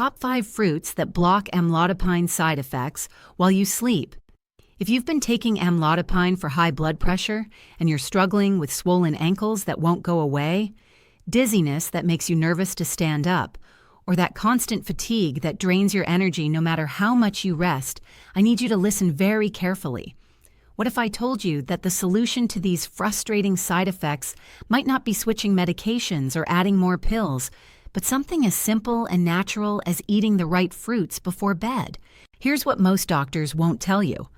top 5 fruits that block amlodipine side effects while you sleep. If you've been taking amlodipine for high blood pressure and you're struggling with swollen ankles that won't go away, dizziness that makes you nervous to stand up, or that constant fatigue that drains your energy no matter how much you rest, I need you to listen very carefully. What if I told you that the solution to these frustrating side effects might not be switching medications or adding more pills, but something as simple and natural as eating the right fruits before bed? Here's what most doctors won't tell you.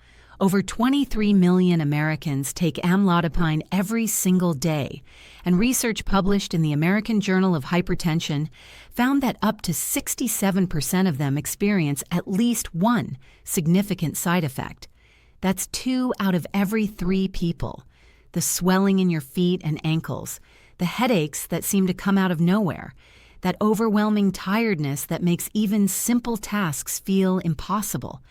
Over 23 million Americans take amlodipine every single day, and research published in the American Journal of Hypertension found that up to 67% of them experience at least one significant side effect. That's 2 out of every 3 people. The swelling in your feet and ankles, the headaches that seem to come out of nowhere, that overwhelming tiredness that makes even simple tasks feel impossible.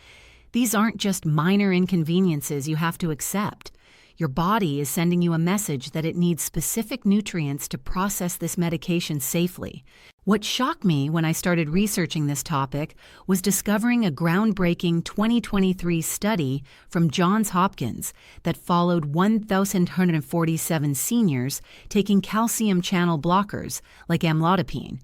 These aren't just minor inconveniences you have to accept. Your body is sending you a message that it needs specific nutrients to process this medication safely. What shocked me when I started researching this topic was discovering a groundbreaking 2023 study from Johns Hopkins that followed 1,147 seniors taking calcium channel blockers like amlodipine.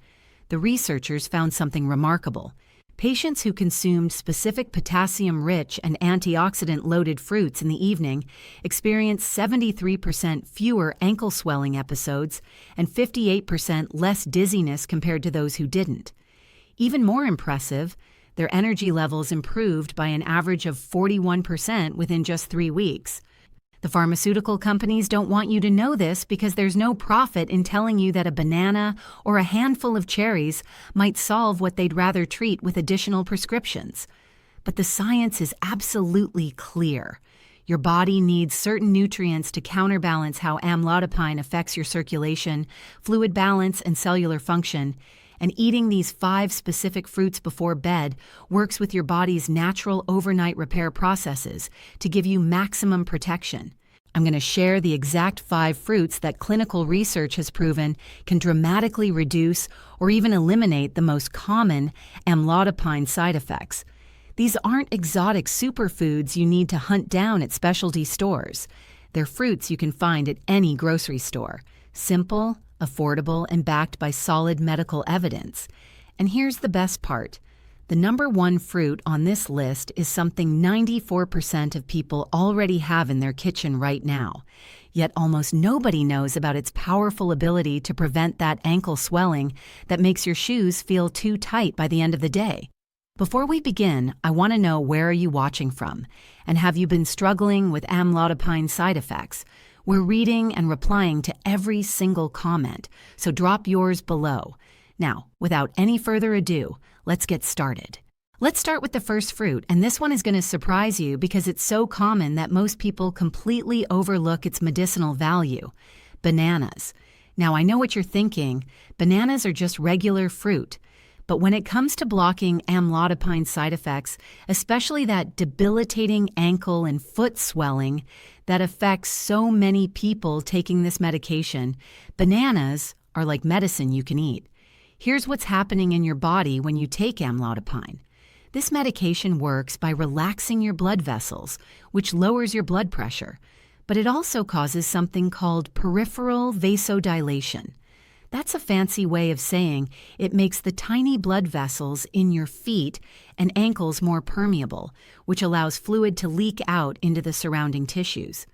The researchers found something remarkable. Patients who consumed specific potassium-rich and antioxidant-loaded fruits in the evening experienced 73% fewer ankle swelling episodes and 58% less dizziness compared to those who didn't. Even more impressive, their energy levels improved by an average of 41% within just 3 weeks. The pharmaceutical companies don't want you to know this because there's no profit in telling you that a banana or a handful of cherries might solve what they'd rather treat with additional prescriptions. But the science is absolutely clear. Your body needs certain nutrients to counterbalance how amlodipine affects your circulation, fluid balance, and cellular function. And eating these 5 specific fruits before bed works with your body's natural overnight repair processes to give you maximum protection. I'm going to share the exact 5 fruits that clinical research has proven can dramatically reduce or even eliminate the most common amlodipine side effects. These aren't exotic superfoods you need to hunt down at specialty stores. They're fruits you can find at any grocery store. Simple, affordable, and backed by solid medical evidence. And here's the best part. The number 1 fruit on this list is something 94% of people already have in their kitchen right now. Yet almost nobody knows about its powerful ability to prevent that ankle swelling that makes your shoes feel too tight by the end of the day. Before we begin, I want to know, where are you watching from? And have you been struggling with amlodipine side effects? We're reading and replying to every single comment, so drop yours below. Now, without any further ado, let's get started. Let's start with the first fruit, and this one is going to surprise you because it's so common that most people completely overlook its medicinal value: bananas. Now, I know what you're thinking. Bananas are just regular fruit. But when it comes to blocking amlodipine side effects, especially that debilitating ankle and foot swelling that affects so many people taking this medication, bananas are like medicine you can eat. Here's what's happening in your body when you take amlodipine. This medication works by relaxing your blood vessels, which lowers your blood pressure, but it also causes something called peripheral vasodilation. That's a fancy way of saying it makes the tiny blood vessels in your feet and ankles more permeable, which allows fluid to leak out into the surrounding tissues.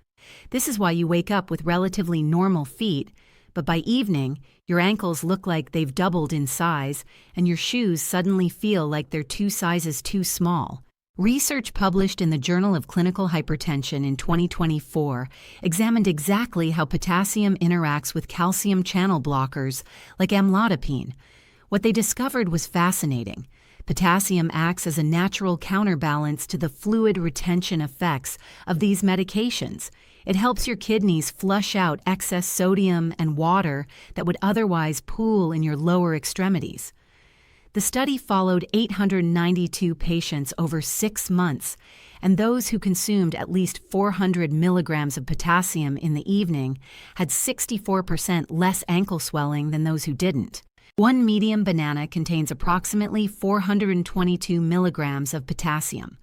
This is why you wake up with relatively normal feet, but by evening, your ankles look like they've doubled in size, and your shoes suddenly feel like they're 2 sizes too small. Research published in the Journal of Clinical Hypertension in 2024 examined exactly how potassium interacts with calcium channel blockers like amlodipine. What they discovered was fascinating. Potassium acts as a natural counterbalance to the fluid retention effects of these medications. It helps your kidneys flush out excess sodium and water that would otherwise pool in your lower extremities. The study followed 892 patients over 6 months, and those who consumed at least 400 milligrams of potassium in the evening had 64% less ankle swelling than those who didn't. One medium banana contains approximately 422 milligrams of potassium.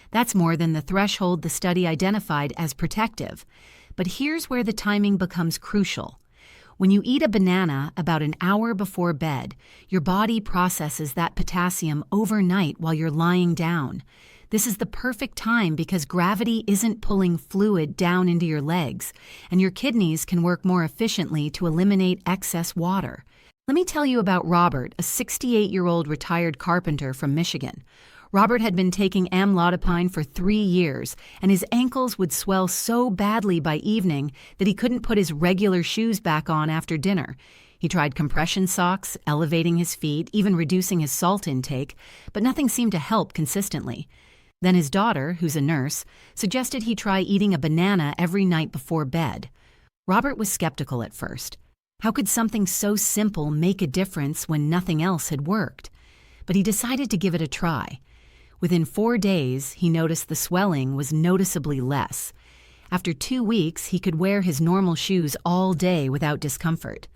That's more than the threshold the study identified as protective. But here's where the timing becomes crucial. When you eat a banana about an hour before bed, your body processes that potassium overnight while you're lying down. This is the perfect time because gravity isn't pulling fluid down into your legs, and your kidneys can work more efficiently to eliminate excess water. Let me tell you about Robert, a 68-year-old retired carpenter from Michigan. Robert had been taking Amlodipine for 3 years, and his ankles would swell so badly by evening that he couldn't put his regular shoes back on after dinner. He tried compression socks, elevating his feet, even reducing his salt intake, but nothing seemed to help consistently. Then his daughter, who's a nurse, suggested he try eating a banana every night before bed. Robert was skeptical at first. How could something so simple make a difference when nothing else had worked? But he decided to give it a try. Within 4 days, he noticed the swelling was noticeably less. After 2 weeks, he could wear his normal shoes all day without discomfort.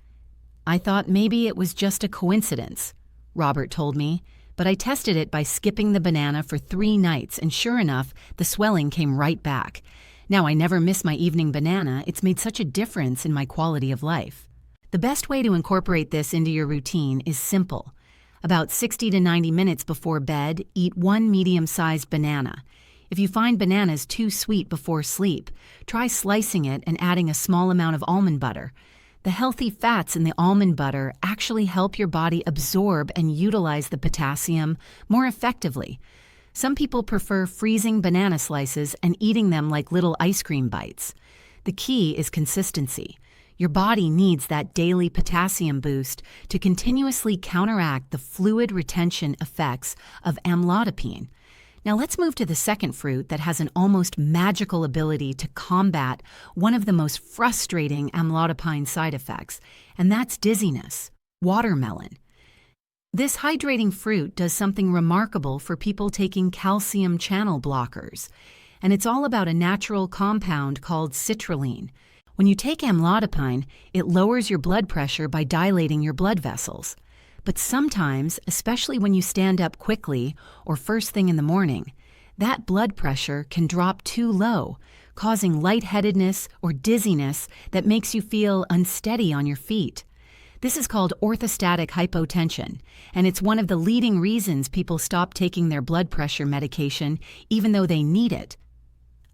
"I thought maybe it was just a coincidence," Robert told me, but I tested it by skipping the banana for 3 nights, and sure enough, the swelling came right back. Now I never miss my evening banana. It's made such a difference in my quality of life. The best way to incorporate this into your routine is simple. About 60 to 90 minutes before bed, eat 1 medium-sized banana. If you find bananas too sweet before sleep, try slicing it and adding a small amount of almond butter. The healthy fats in the almond butter actually help your body absorb and utilize the potassium more effectively. Some people prefer freezing banana slices and eating them like little ice cream bites. The key is consistency. Your body needs that daily potassium boost to continuously counteract the fluid retention effects of amlodipine. Now let's move to the second fruit that has an almost magical ability to combat one of the most frustrating amlodipine side effects, and that's dizziness: watermelon. This hydrating fruit does something remarkable for people taking calcium channel blockers, and it's all about a natural compound called citrulline. When you take amlodipine, it lowers your blood pressure by dilating your blood vessels. But sometimes, especially when you stand up quickly or first thing in the morning, that blood pressure can drop too low, causing lightheadedness or dizziness that makes you feel unsteady on your feet. This is called orthostatic hypotension, and it's one of the leading reasons people stop taking their blood pressure medication even though they need it.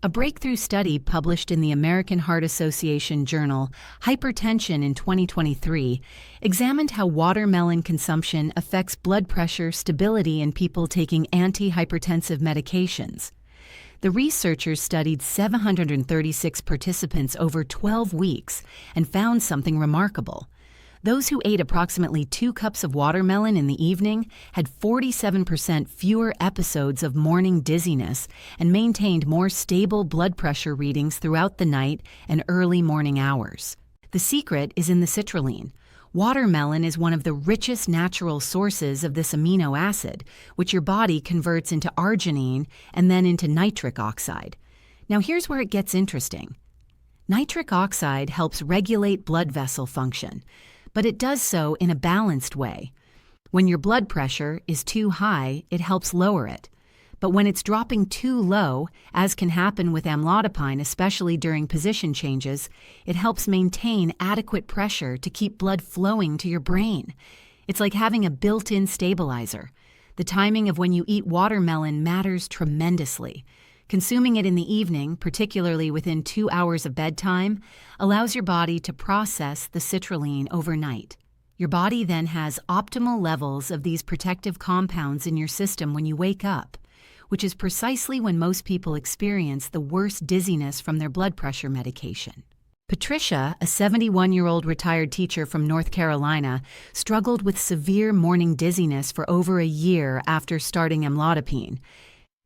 A breakthrough study published in the American Heart Association journal Hypertension in 2023 examined how watermelon consumption affects blood pressure stability in people taking antihypertensive medications. The researchers studied 736 participants over 12 weeks and found something remarkable. Those who ate approximately 2 cups of watermelon in the evening had 47% fewer episodes of morning dizziness and maintained more stable blood pressure readings throughout the night and early morning hours. The secret is in the citrulline. Watermelon is one of the richest natural sources of this amino acid, which your body converts into arginine and then into nitric oxide. Now here's where it gets interesting. Nitric oxide helps regulate blood vessel function, but it does so in a balanced way. When your blood pressure is too high, it helps lower it. But when it's dropping too low, as can happen with amlodipine, especially during position changes, it helps maintain adequate pressure to keep blood flowing to your brain. It's like having a built-in stabilizer. The timing of when you eat watermelon matters tremendously. Consuming it in the evening, particularly within 2 hours of bedtime, allows your body to process the citrulline overnight. Your body then has optimal levels of these protective compounds in your system when you wake up, which is precisely when most people experience the worst dizziness from their blood pressure medication. Patricia, a 71-year-old retired teacher from North Carolina, struggled with severe morning dizziness for over a year after starting amlodipine.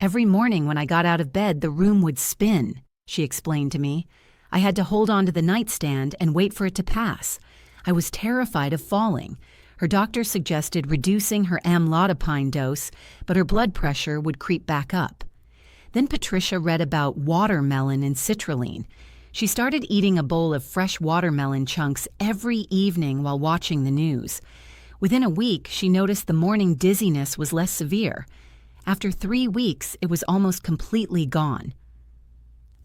"Every morning when I got out of bed, the room would spin," she explained to me. "I had to hold on to the nightstand and wait for it to pass. I was terrified of falling." Her doctor suggested reducing her amlodipine dose, but her blood pressure would creep back up. Then Patricia read about watermelon and citrulline. She started eating a bowl of fresh watermelon chunks every evening while watching the news. Within a week, she noticed the morning dizziness was less severe. After 3 weeks, it was almost completely gone.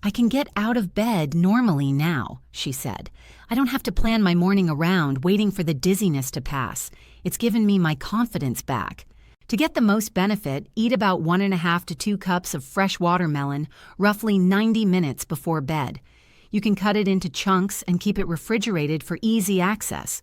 "I can get out of bed normally now," she said. "I don't have to plan my morning around waiting for the dizziness to pass. It's given me my confidence back." To get the most benefit, eat about 1.5 to 2 cups of fresh watermelon roughly 90 minutes before bed. You can cut it into chunks and keep it refrigerated for easy access.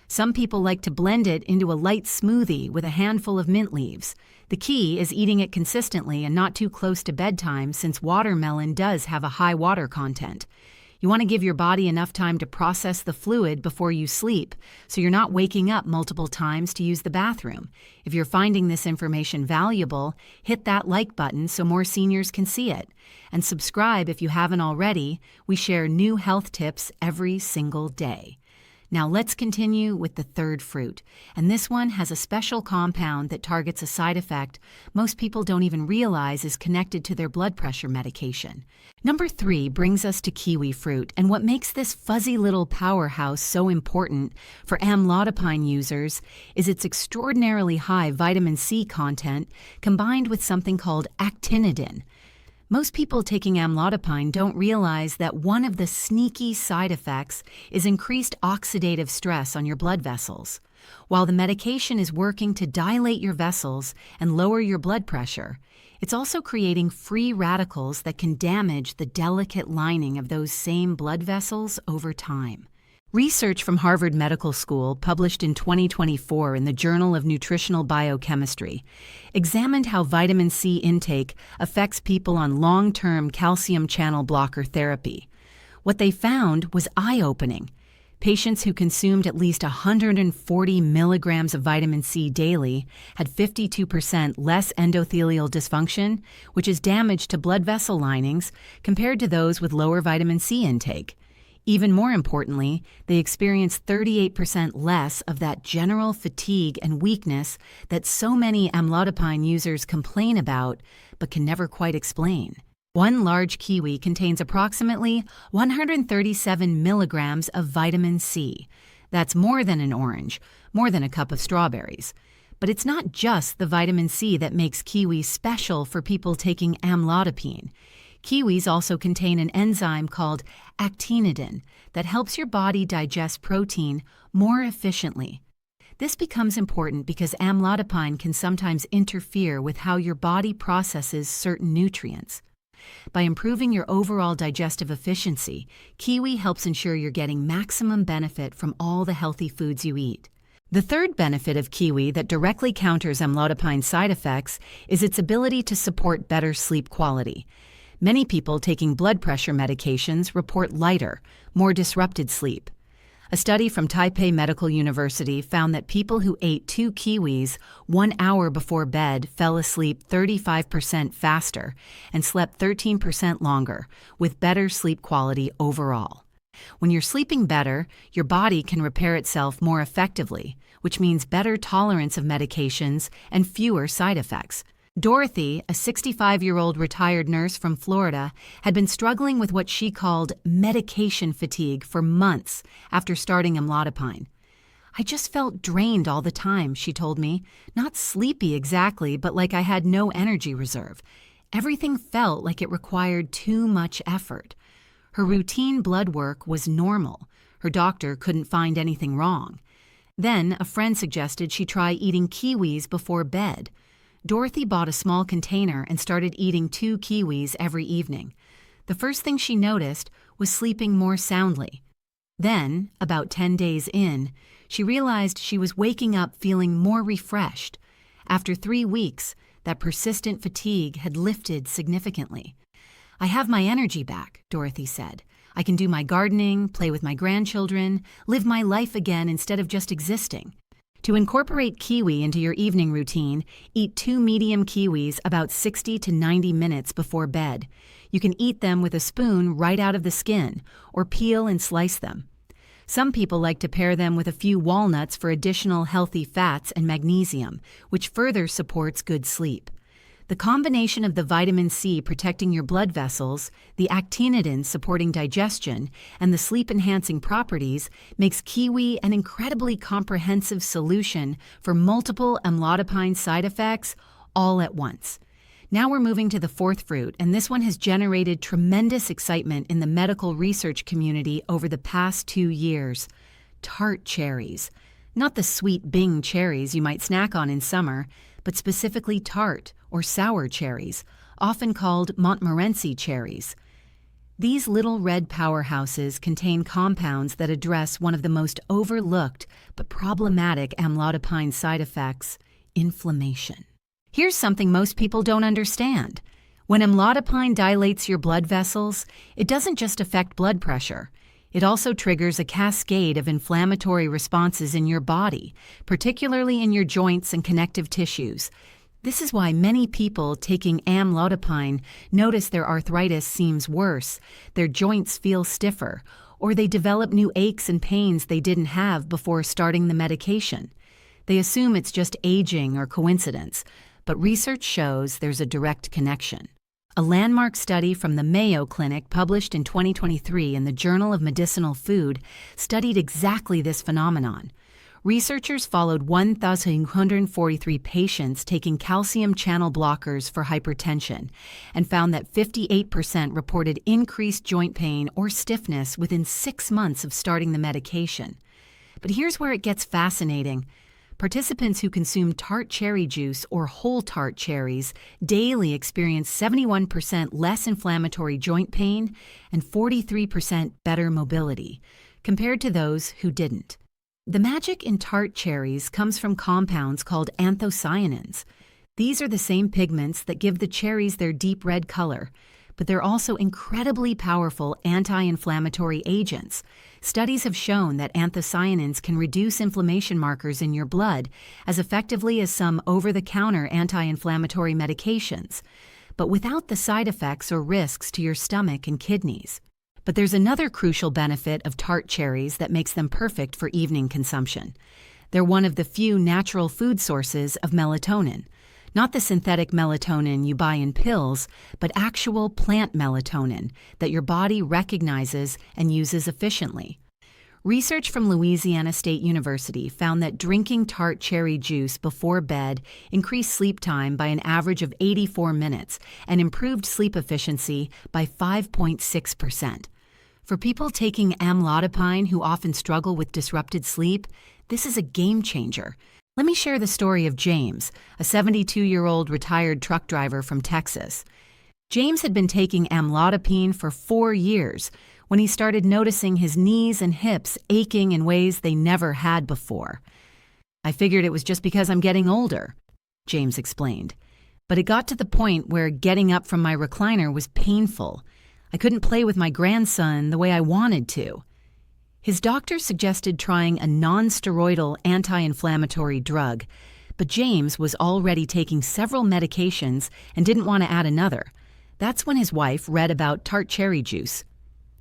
Some people like to blend it into a light smoothie with a handful of mint leaves. The key is eating it consistently and not too close to bedtime, since watermelon does have a high water content. You want to give your body enough time to process the fluid before you sleep, so you're not waking up multiple times to use the bathroom. If you're finding this information valuable, hit that like button so more seniors can see it. And subscribe if you haven't already. We share new health tips every single day. Now let's continue with the third fruit, and this one has a special compound that targets a side effect most people don't even realize is connected to their blood pressure medication. Number 3 brings us to kiwi fruit, and what makes this fuzzy little powerhouse so important for amlodipine users is its extraordinarily high vitamin C content combined with something called actinidin. Most people taking amlodipine don't realize that one of the sneaky side effects is increased oxidative stress on your blood vessels. While the medication is working to dilate your vessels and lower your blood pressure, it's also creating free radicals that can damage the delicate lining of those same blood vessels over time. Research from Harvard Medical School, published in 2024 in the Journal of Nutritional Biochemistry, examined how vitamin C intake affects people on long-term calcium channel blocker therapy. What they found was eye-opening. Patients who consumed at least 140 milligrams of vitamin C daily had 52% less endothelial dysfunction, which is damage to blood vessel linings, compared to those with lower vitamin C intake. Even more importantly, they experienced 38% less of that general fatigue and weakness that so many amlodipine users complain about but can never quite explain. One large kiwi contains approximately 137 milligrams of vitamin C. That's more than an orange, more than a cup of strawberries. But it's not just the vitamin C that makes kiwis special for people taking amlodipine. Kiwis also contain an enzyme called actinidin that helps your body digest protein more efficiently. This becomes important because amlodipine can sometimes interfere with how your body processes certain nutrients. By improving your overall digestive efficiency, kiwi helps ensure you're getting maximum benefit from all the healthy foods you eat. The third benefit of kiwi that directly counters amlodipine side effects is its ability to support better sleep quality. Many people taking blood pressure medications report lighter, more disrupted sleep. A study from Taipei Medical University found that people who ate 2 kiwis 1 hour before bed fell asleep 35% faster and slept 13% longer, with better sleep quality overall. When you're sleeping better, your body can repair itself more effectively, which means better tolerance of medications and fewer side effects. Dorothy, a 65-year-old retired nurse from Florida, had been struggling with what she called medication fatigue for months after starting amlodipine. "I just felt drained all the time," she told me. "Not sleepy exactly, but like I had no energy reserve. Everything felt like it required too much effort." Her routine blood work was normal. Her doctor couldn't find anything wrong. Then a friend suggested she try eating kiwis before bed. Dorothy bought a small container and started eating 2 kiwis every evening. The first thing she noticed was sleeping more soundly. Then, about 10 days in, she realized she was waking up feeling more refreshed. After 3 weeks, that persistent fatigue had lifted significantly. "I have my energy back," Dorothy said. "I can do my gardening, play with my grandchildren, live my life again instead of just existing." To incorporate kiwi into your evening routine, eat 2 medium kiwis about 60 to 90 minutes before bed. You can eat them with a spoon right out of the skin, or peel and slice them. Some people like to pair them with a few walnuts for additional healthy fats and magnesium, which further supports good sleep. The combination of the vitamin C protecting your blood vessels, the actinidin supporting digestion, and the sleep-enhancing properties makes kiwi an incredibly comprehensive solution for multiple amlodipine side effects all at once. Now we're moving to the fourth fruit, and this one has generated tremendous excitement in the medical research community over the past 2 years. Tart cherries. Not the sweet Bing cherries you might snack on in summer, but specifically tart or sour cherries, often called Montmorency cherries. These little red powerhouses contain compounds that address one of the most overlooked but problematic amlodipine side effects, inflammation. Here's something most people don't understand. When amlodipine dilates your blood vessels, it doesn't just affect blood pressure. It also triggers a cascade of inflammatory responses in your body, particularly in your joints and connective tissues. This is why many people taking amlodipine notice their arthritis seems worse, their joints feel stiffer, or they develop new aches and pains they didn't have before starting the medication. They assume it's just aging or coincidence, but research shows there's a direct connection. A landmark study from the Mayo Clinic published in 2023 in the Journal of Medicinal Food studied exactly this phenomenon. Researchers followed 1,143 patients taking calcium channel blockers for hypertension and found that 58% reported increased joint pain or stiffness within 6 months of starting the medication. But here's where it gets fascinating. Participants who consumed tart cherry juice or whole tart cherries daily experienced 71% less inflammatory joint pain and 43% better mobility, compared to those who didn't. The magic in tart cherries comes from compounds called anthocyanins. These are the same pigments that give the cherries their deep red color, but they're also incredibly powerful anti-inflammatory agents. Studies have shown that anthocyanins can reduce inflammation markers in your blood as effectively as some over-the-counter anti-inflammatory medications, but without the side effects or risks to your stomach and kidneys. But there's another crucial benefit of tart cherries that makes them perfect for evening consumption. They're one of the few natural food sources of melatonin. Not the synthetic melatonin you buy in pills, but actual plant melatonin that your body recognizes and uses efficiently. Research from Louisiana State University found that drinking tart cherry juice before bed increased sleep time by an average of 84 minutes and improved sleep efficiency by 5.6%. For people taking amlodipine who often struggle with disrupted sleep, this is a game changer. Let me share the story of James, a 72-year-old retired truck driver from Texas. James had been taking amlodipine for 4 years when he started noticing his knees and hips aching in ways they never had before. "I figured it was just because I'm getting older," James explained. "But it got to the point where getting up from my recliner was painful. I couldn't play with my grandson the way I wanted to." His doctor suggested trying a non-steroidal anti-inflammatory drug, but James was already taking several medications and didn't want to add another. That's when his wife read about tart cherry juice.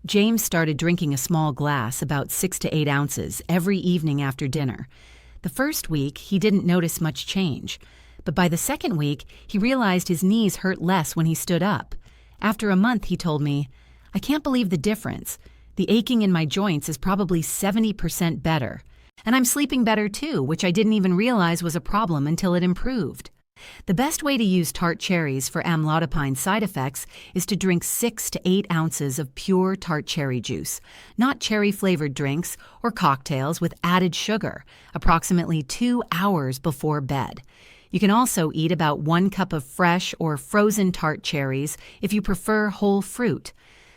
James started drinking a small glass, about 6 to 8 ounces, every evening after dinner. The first week, he didn't notice much change, but by the second week, he realized his knees hurt less when he stood up. After a month, he told me, "I can't believe the difference. The aching in my joints is probably 70% better. And I'm sleeping better too, which I didn't even realize was a problem until it improved." The best way to use tart cherries for amlodipine side effects is to drink 6 to 8 ounces of pure tart cherry juice, not cherry-flavored drinks or cocktails with added sugar, approximately 2 hours before bed. You can also eat about 1 cup of fresh or frozen tart cherries if you prefer whole fruit.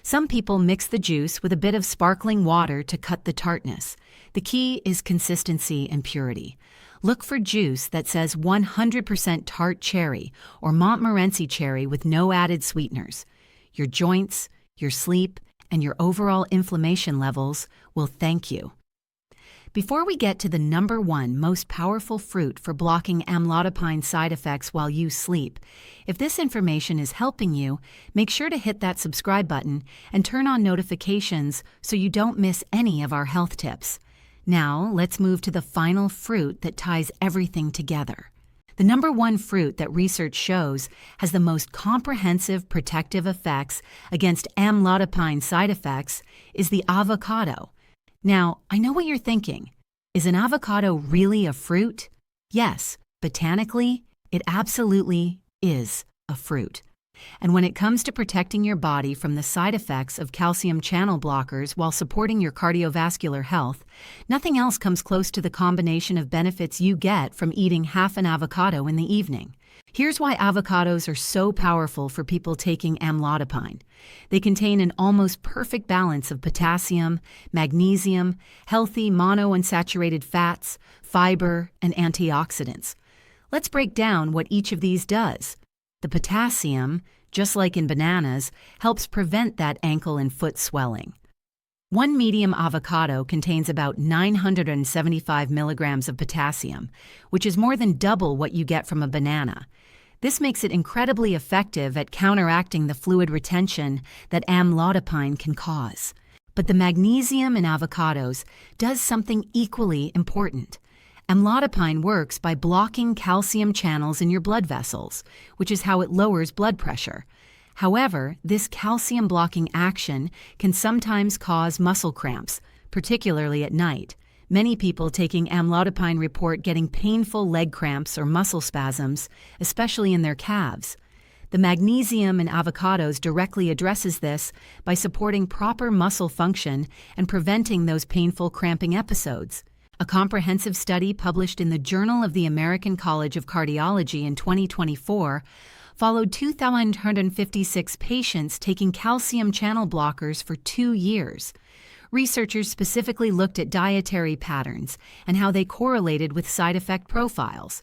Some people mix the juice with a bit of sparkling water to cut the tartness. The key is consistency and purity. Look for juice that says 100% tart cherry or Montmorency cherry with no added sweeteners. Your joints, your sleep, and your overall inflammation levels will thank you. Before we get to the number 1 most powerful fruit for blocking amlodipine side effects while you sleep, if this information is helping you, make sure to hit that subscribe button and turn on notifications so you don't miss any of our health tips. Now, let's move to the final fruit that ties everything together. The number one fruit that research shows has the most comprehensive protective effects against amlodipine side effects is the avocado. Now, I know what you're thinking. Is an avocado really a fruit? Yes, botanically, it absolutely is a fruit. And when it comes to protecting your body from the side effects of calcium channel blockers while supporting your cardiovascular health, nothing else comes close to the combination of benefits you get from eating half an avocado in the evening. Here's why avocados are so powerful for people taking amlodipine. They contain an almost perfect balance of potassium, magnesium, healthy monounsaturated fats, fiber, and antioxidants. Let's break down what each of these does. The potassium, just like in bananas, helps prevent that ankle and foot swelling. One medium avocado contains about 975 milligrams of potassium, which is more than double what you get from a banana. This makes it incredibly effective at counteracting the fluid retention that amlodipine can cause. But the magnesium in avocados does something equally important. Amlodipine works by blocking calcium channels in your blood vessels, which is how it lowers blood pressure. However, this calcium-blocking action can sometimes cause muscle cramps, particularly at night. Many people taking amlodipine report getting painful leg cramps or muscle spasms, especially in their calves. The magnesium in avocados directly addresses this by supporting proper muscle function and preventing those painful cramping episodes. A comprehensive study published in the Journal of the American College of Cardiology in 2024 followed 2,156 patients taking calcium channel blockers for 2 years. Researchers specifically looked at dietary patterns and how they correlated with side effect profiles.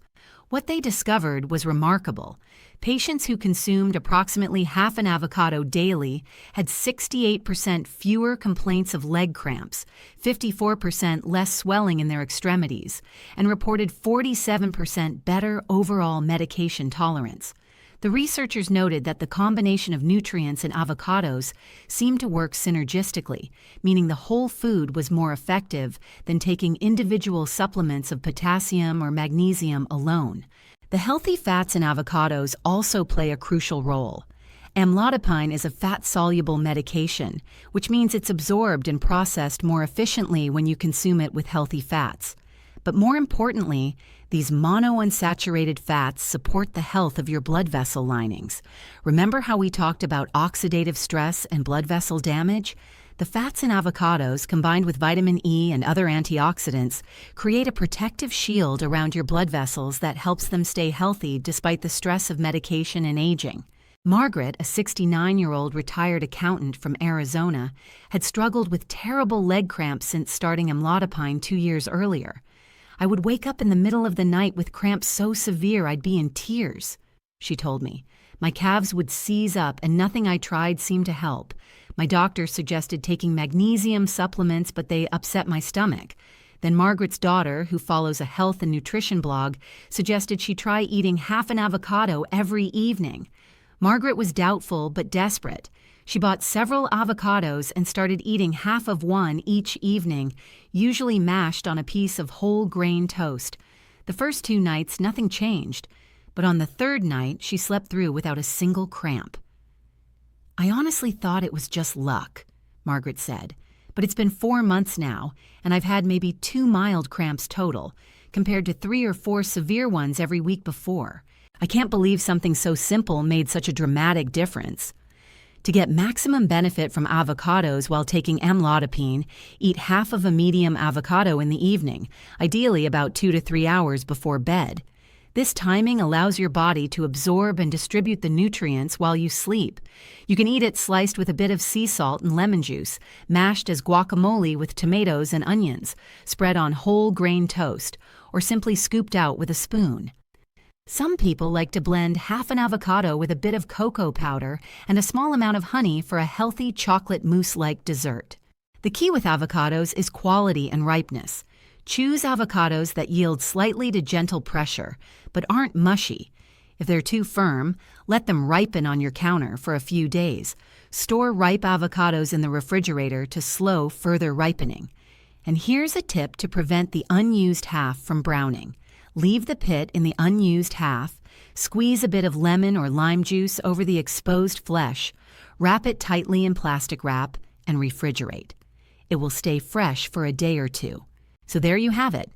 What they discovered was remarkable. Patients who consumed approximately half an avocado daily had 68% fewer complaints of leg cramps, 54% less swelling in their extremities, and reported 47% better overall medication tolerance. The researchers noted that the combination of nutrients in avocados seemed to work synergistically, meaning the whole food was more effective than taking individual supplements of potassium or magnesium alone. The healthy fats in avocados also play a crucial role. Amlodipine is a fat-soluble medication, which means it's absorbed and processed more efficiently when you consume it with healthy fats. But more importantly, these monounsaturated fats support the health of your blood vessel linings. Remember how we talked about oxidative stress and blood vessel damage? The fats in avocados, combined with vitamin E and other antioxidants, create a protective shield around your blood vessels that helps them stay healthy despite the stress of medication and aging. Margaret, a 69-year-old retired accountant from Arizona, had struggled with terrible leg cramps since starting amlodipine 2 years earlier. "I would wake up in the middle of the night with cramps so severe I'd be in tears," she told me. "My calves would seize up and nothing I tried seemed to help. My doctor suggested taking magnesium supplements, but they upset my stomach." Then Margaret's daughter, who follows a health and nutrition blog, suggested she try eating half an avocado every evening. Margaret was doubtful but desperate. She bought several avocados and started eating half of one each evening, usually mashed on a piece of whole grain toast. The first 2 nights, nothing changed, but on the 3rd night, she slept through without a single cramp. "I honestly thought it was just luck," Margaret said, "but it's been 4 months now, and I've had maybe 2 mild cramps total, compared to 3 or 4 severe ones every week before. I can't believe something so simple made such a dramatic difference." To get maximum benefit from avocados while taking amlodipine, eat half of a medium avocado in the evening, ideally about 2 to 3 hours before bed. This timing allows your body to absorb and distribute the nutrients while you sleep. You can eat it sliced with a bit of sea salt and lemon juice, mashed as guacamole with tomatoes and onions, spread on whole grain toast, or simply scooped out with a spoon. Some people like to blend half an avocado with a bit of cocoa powder and a small amount of honey for a healthy chocolate mousse-like dessert. The key with avocados is quality and ripeness. Choose avocados that yield slightly to gentle pressure, but aren't mushy. If they're too firm, let them ripen on your counter for a few days. Store ripe avocados in the refrigerator to slow further ripening. And here's a tip to prevent the unused half from browning. Leave the pit in the unused half, squeeze a bit of lemon or lime juice over the exposed flesh, wrap it tightly in plastic wrap, and refrigerate. It will stay fresh for a day or two. So there you have it.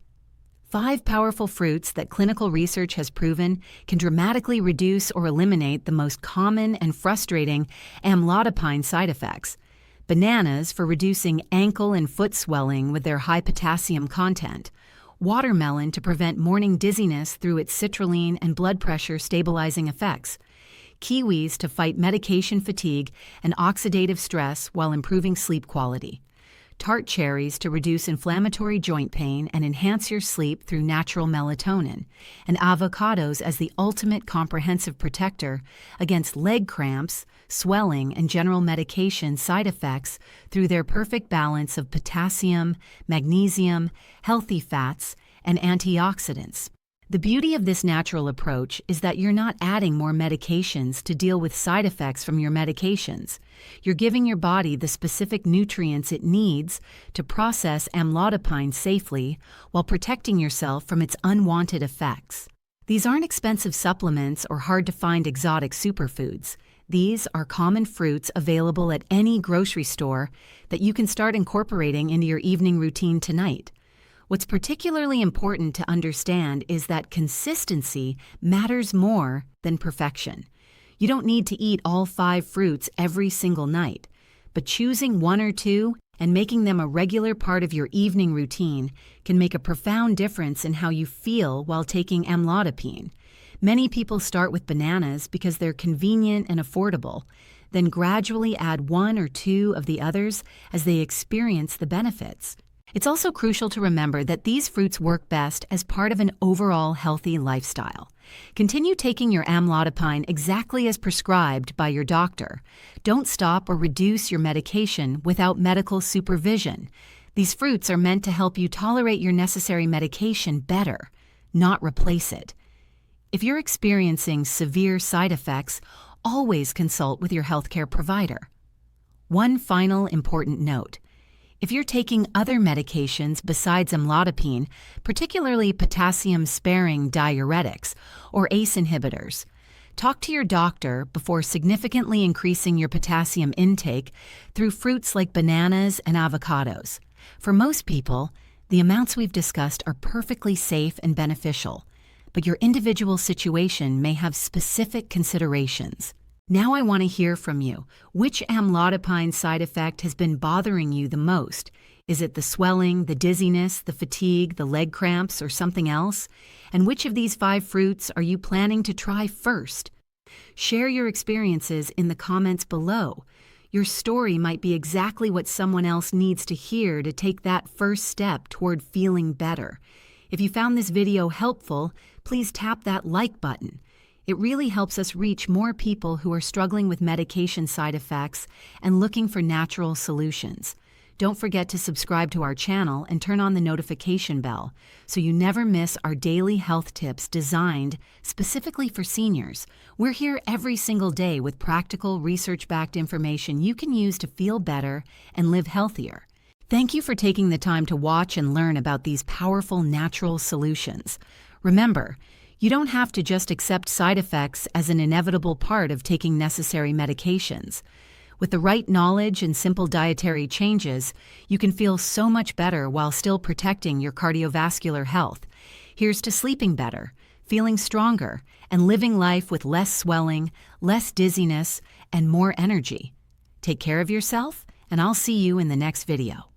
5 powerful fruits that clinical research has proven can dramatically reduce or eliminate the most common and frustrating amlodipine side effects. Bananas for reducing ankle and foot swelling with their high potassium content. Watermelon to prevent morning dizziness through its citrulline and blood pressure stabilizing effects. Kiwis to fight medication fatigue and oxidative stress while improving sleep quality. Tart cherries to reduce inflammatory joint pain and enhance your sleep through natural melatonin, and avocados as the ultimate comprehensive protector against leg cramps, swelling, and general medication side effects through their perfect balance of potassium, magnesium, healthy fats, and antioxidants. The beauty of this natural approach is that you're not adding more medications to deal with side effects from your medications. You're giving your body the specific nutrients it needs to process amlodipine safely while protecting yourself from its unwanted effects. These aren't expensive supplements or hard-to-find exotic superfoods. These are common fruits available at any grocery store that you can start incorporating into your evening routine tonight. What's particularly important to understand is that consistency matters more than perfection. You don't need to eat all 5 fruits every single night, but choosing 1 or 2 and making them a regular part of your evening routine can make a profound difference in how you feel while taking amlodipine. Many people start with bananas because they're convenient and affordable, then gradually add 1 or 2 of the others as they experience the benefits. It's also crucial to remember that these fruits work best as part of an overall healthy lifestyle. Continue taking your amlodipine exactly as prescribed by your doctor. Don't stop or reduce your medication without medical supervision. These fruits are meant to help you tolerate your necessary medication better, not replace it. If you're experiencing severe side effects, always consult with your healthcare provider. One final important note. If you're taking other medications besides amlodipine, particularly potassium-sparing diuretics or ACE inhibitors, talk to your doctor before significantly increasing your potassium intake through fruits like bananas and avocados. For most people, the amounts we've discussed are perfectly safe and beneficial, but your individual situation may have specific considerations. Now I want to hear from you. Which amlodipine side effect has been bothering you the most? Is it the swelling, the dizziness, the fatigue, the leg cramps, or something else? And which of these 5 fruits are you planning to try first? Share your experiences in the comments below. Your story might be exactly what someone else needs to hear to take that first step toward feeling better. If you found this video helpful, please tap that like button. It really helps us reach more people who are struggling with medication side effects and looking for natural solutions. Don't forget to subscribe to our channel and turn on the notification bell so you never miss our daily health tips designed specifically for seniors. We're here every single day with practical, research-backed information you can use to feel better and live healthier. Thank you for taking the time to watch and learn about these powerful natural solutions. Remember, you don't have to just accept side effects as an inevitable part of taking necessary medications. With the right knowledge and simple dietary changes, you can feel so much better while still protecting your cardiovascular health. Here's to sleeping better, feeling stronger, and living life with less swelling, less dizziness, and more energy. Take care of yourself, and I'll see you in the next video.